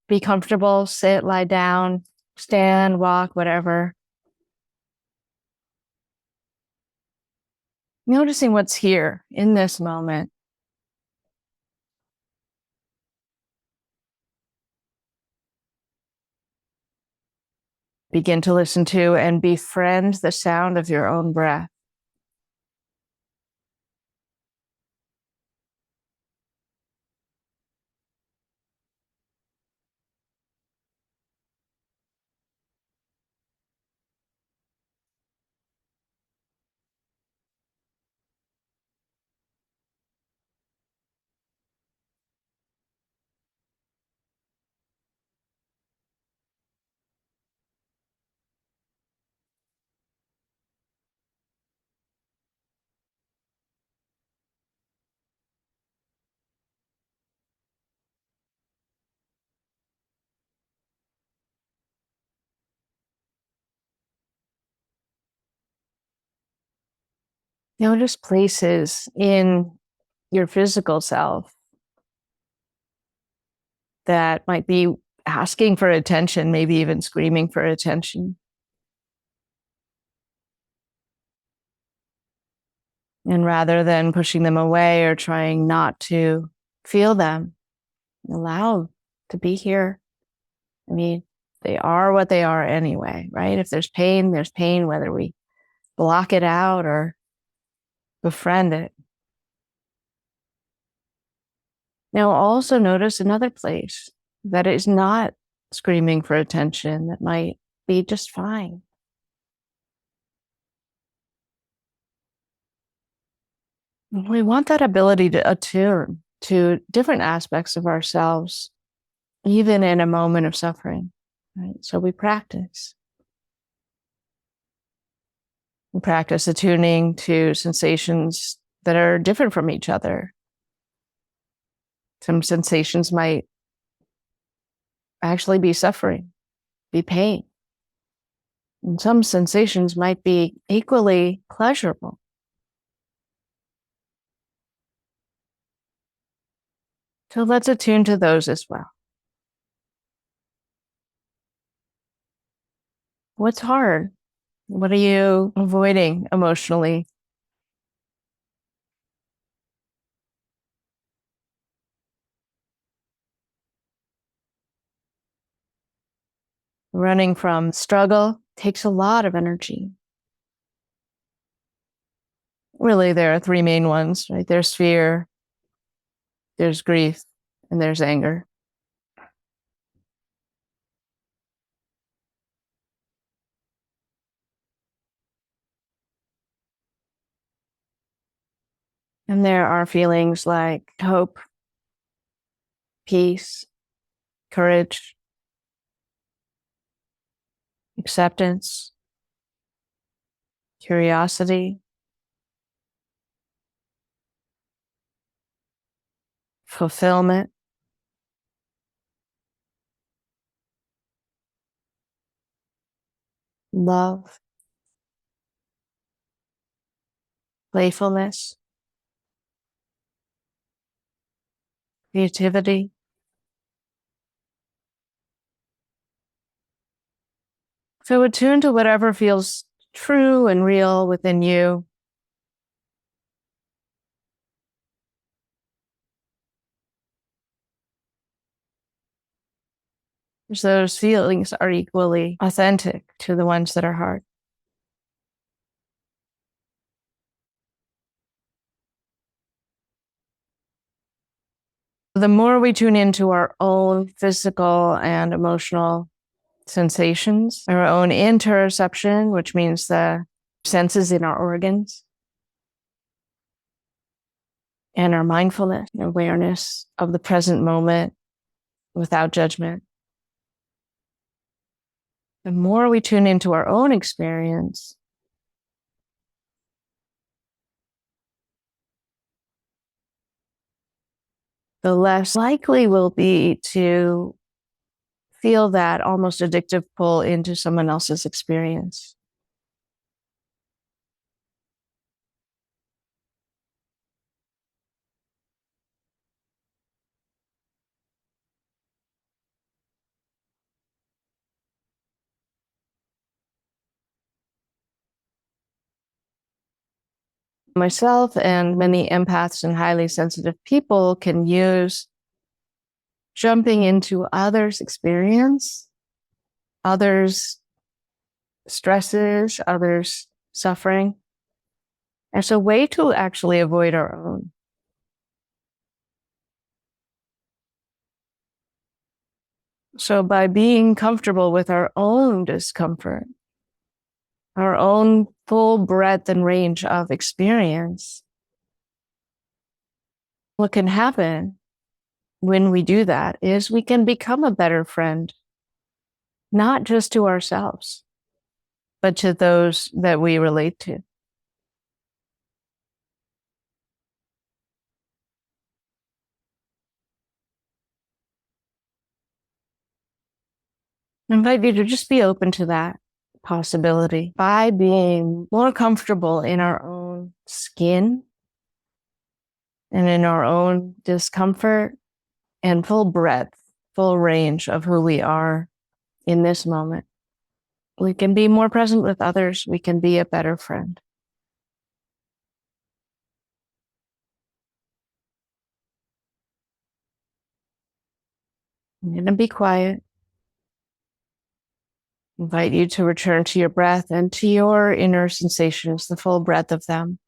Be comfortable, sit, lie down, stand, walk, whatever. Noticing what's here in this moment. Begin to listen to and befriend the sound of your own breath. Notice places in your physical self that might be asking for attention, maybe even screaming for attention. And rather than pushing them away or trying not to feel them, allow to be here. I mean, they are what they are anyway, right? If there's pain, whether we block it out or befriend it. Now, also notice another place that is not screaming for attention, that might be just fine. We want that ability to attune to different aspects of ourselves, even in a moment of suffering. Right? So we practice. We practice attuning to sensations that are different from each other. Some sensations might actually be suffering, be pain. And some sensations might be equally pleasurable. So let's attune to those as well. What's hard? What are you avoiding emotionally? Running from struggle takes a lot of energy. Really, there are three main ones, right? There's fear, there's grief, and there's anger. And there are feelings like hope, peace, courage, acceptance, curiosity, fulfillment, love, playfulness, creativity. So attune to whatever feels true and real within you. Those feelings are equally authentic to the ones that are hard. The more we tune into our own physical and emotional sensations, our own interoception, which means the senses in our organs, and our mindfulness, awareness of the present moment without judgment. The more we tune into our own experience, the less likely we'll be to feel that almost addictive pull into someone else's experience. Myself and many empaths and highly sensitive people can use jumping into others' experience, others' stresses, others' suffering, as a way to actually avoid our own. So by being comfortable with our own discomfort, our own full breadth and range of experience, what can happen when we do that is we can become a better friend, not just to ourselves, but to those that we relate to. I invite you to just be open to that possibility by being more comfortable in our own skin and in our own discomfort and full breadth, full range of who we are in this moment. We can be more present with others. We can be a better friend. I'm going to be quiet. Invite you to return to your breath and to your inner sensations, the full breadth of them.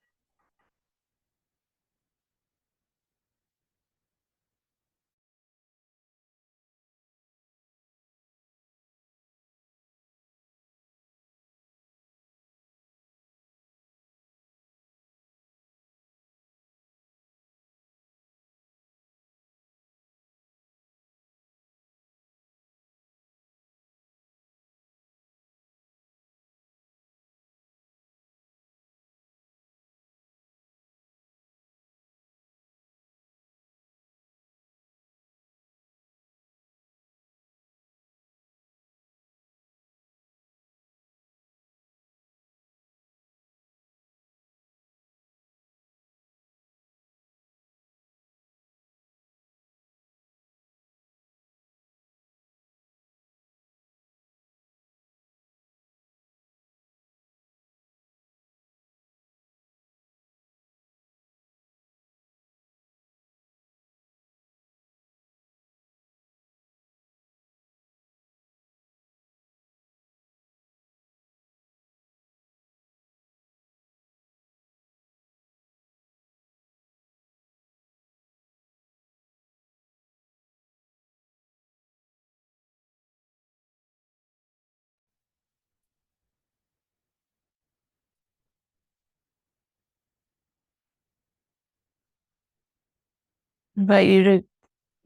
Invite you to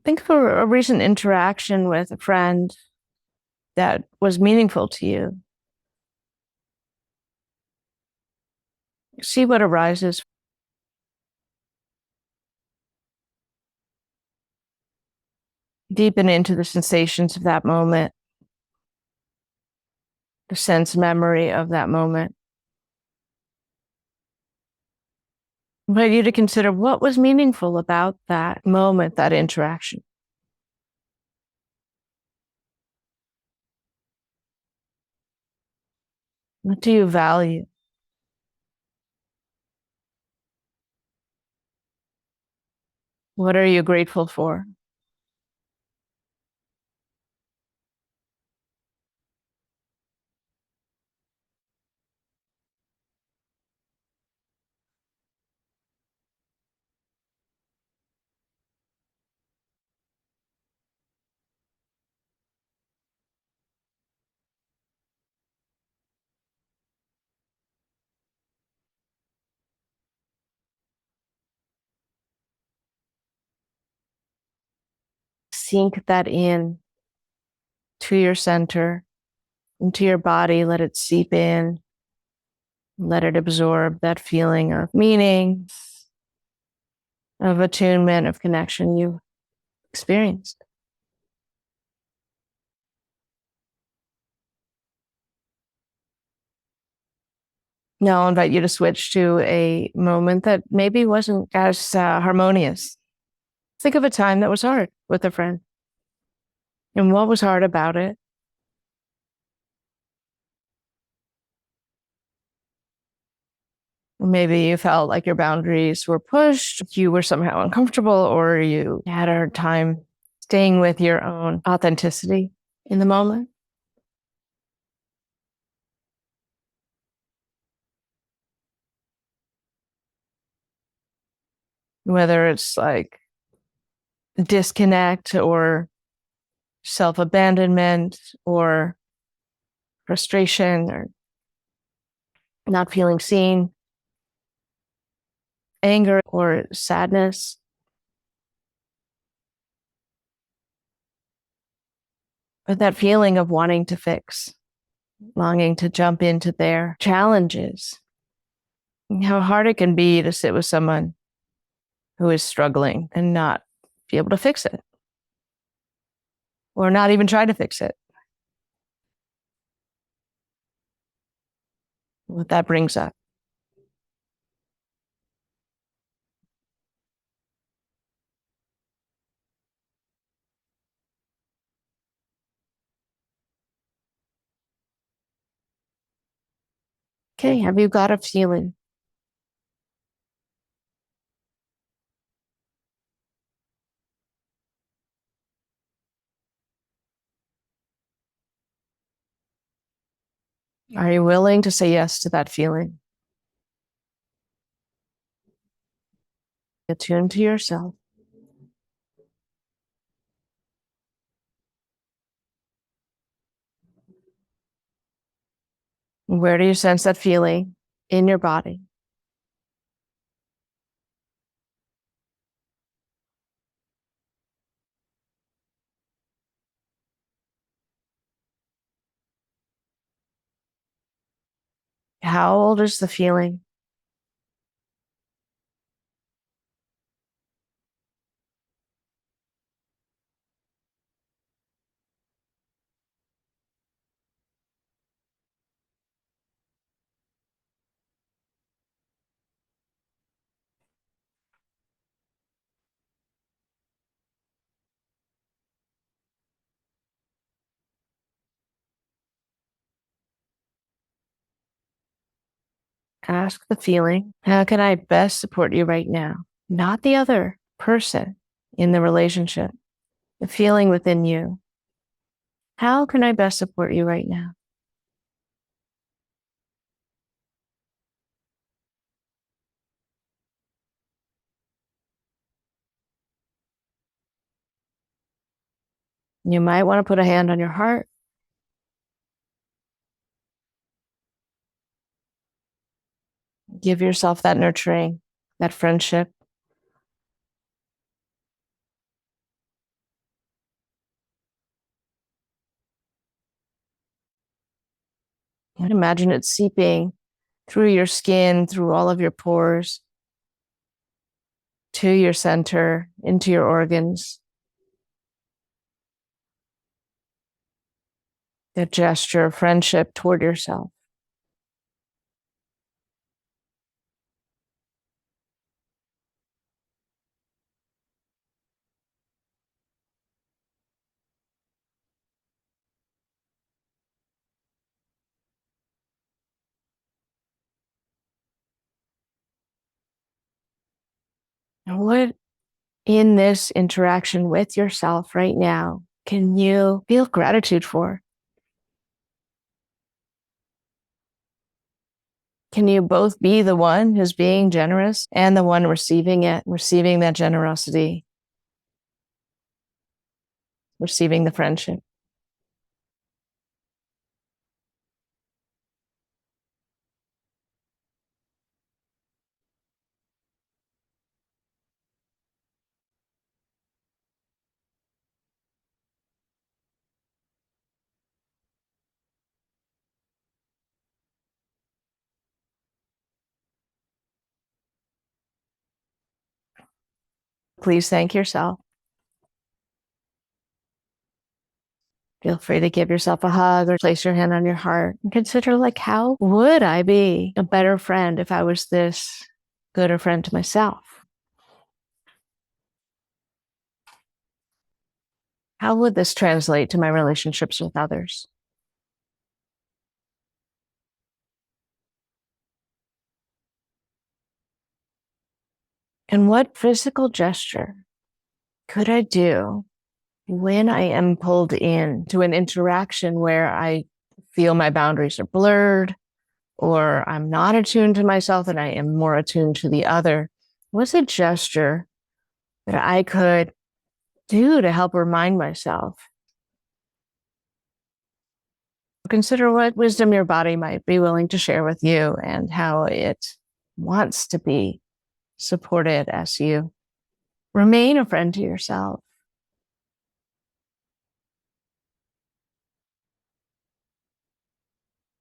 think of a recent interaction with a friend that was meaningful to you. See what arises. Deepen into the sensations of that moment, the sense memory of that moment. I invite you to consider what was meaningful about that moment, that interaction. What do you value? What are you grateful for? Sink that in to your center, into your body. Let it seep in. Let it absorb that feeling of meaning, of attunement, of connection you experienced. Now I'll invite you to switch to a moment that maybe wasn't as harmonious. Think of a time that was hard with a friend. And what was hard about it? Maybe you felt like your boundaries were pushed, you were somehow uncomfortable, or you had a hard time staying with your own authenticity in the moment. Whether it's like disconnect or self abandonment or frustration or not feeling seen, anger or sadness. But that feeling of wanting to fix, longing to jump into their challenges, how hard it can be to sit with someone who is struggling and not be able to fix it or not even try to fix it. What that brings up. Okay, have you got a feeling? Are you willing to say yes to that feeling? Attune to yourself. Where do you sense that feeling in your body? How old is the feeling? Ask the feeling, how can I best support you right now? Not the other person in the relationship, the feeling within you. How can I best support you right now? You might want to put a hand on your heart. Give yourself that nurturing, that friendship. And imagine it seeping through your skin, through all of your pores, to your center, into your organs. That gesture of friendship toward yourself. And what in this interaction with yourself right now can you feel gratitude for? Can you both be the one who's being generous and the one receiving it, receiving that generosity, receiving the friendship? Please thank yourself. Feel free to give yourself a hug or place your hand on your heart and consider, like, how would I be a better friend if I was this good a friend to myself? How would this translate to my relationships with others? And what physical gesture could I do when I am pulled in to an interaction where I feel my boundaries are blurred, or I'm not attuned to myself and I am more attuned to the other? What's a gesture that I could do to help remind myself? Consider what wisdom your body might be willing to share with you and how it wants to be supported as you remain a friend to yourself.